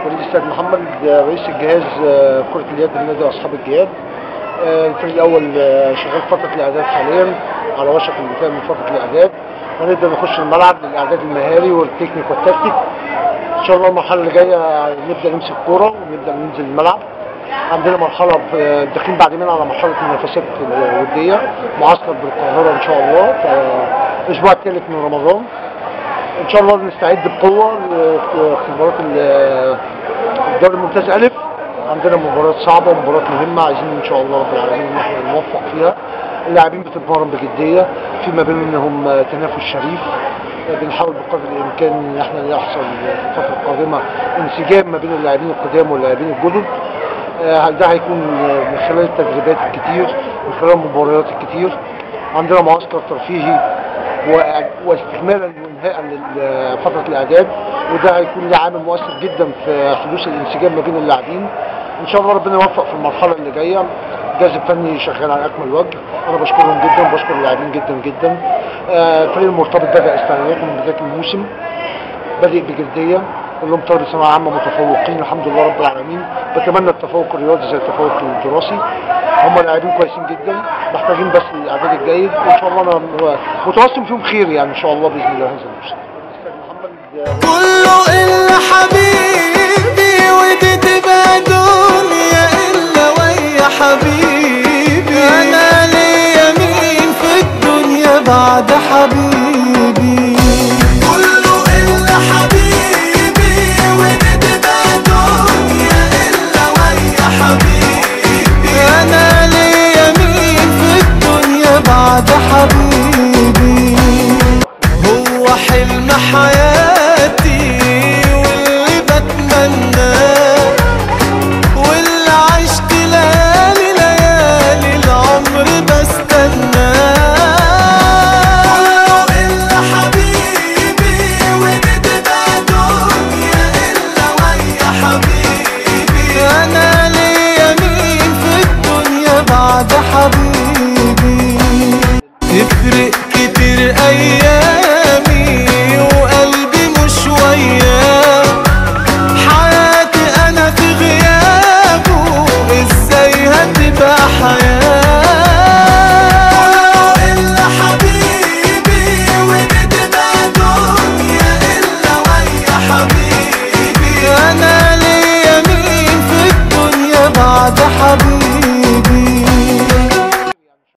وليد محمد رئيس الجهاز كرة اليد بنادي أصحاب الجياد. الفريق الأول شغال فترة الإعداد حاليا، على وشك الانتهاء من فترة الإعداد. هنبدأ نخش الملعب للإعداد المهاري والتكنيك والتكتيك. إن شاء الله المرحلة اللي جاية نبدأ نمسك كورة ونبدأ ننزل الملعب. عندنا مرحلة داخلين بعد منها على مرحلة المنافسات الودية، معسكر بالقاهرة إن شاء الله في الأسبوع الثالث من رمضان. ان شاء الله نستعد بقوه لاختبارات الدوري الممتاز الف. عندنا مباريات صعبه ومباريات مهمه، عايزين ان شاء الله رب العالمين ان احنا نوفق فيها. اللاعبين بتتمرن بجديه، في ما بينهم تنافس شريف. بنحاول بقدر الامكان ان احنا يحصل في الفتره القادمه انسجام ما بين اللاعبين القدام واللاعبين الجدد. ده هيكون من خلال التدريبات الكتير، من خلال المباريات الكتير. عندنا معسكر ترفيهي واستكمالا وانهاء لفتره الاعداد، وده هيكون له عامل مؤثر جدا في حدوث الانسجام ما بين اللاعبين. ان شاء الله ربنا يوفق في المرحله اللي جايه. الجهاز الفني شغال على اكمل وجه، انا بشكرهم جدا، بشكر اللاعبين جدا جدا. الفريق المرتبط بدا استعداداته من بدايه الموسم، بادئ بجديه، كلهم طلبه ثانويه عامه متفوقين الحمد لله رب العالمين. بتمنى التفوق الرياضي زي التفوق الدراسي. هم لاعبين كويسين جدا، محتاجين بس الاعداد الجيد، وان شاء الله انا متوسم فيهم خير يعني ان شاء الله باذن الله. هذا الموسم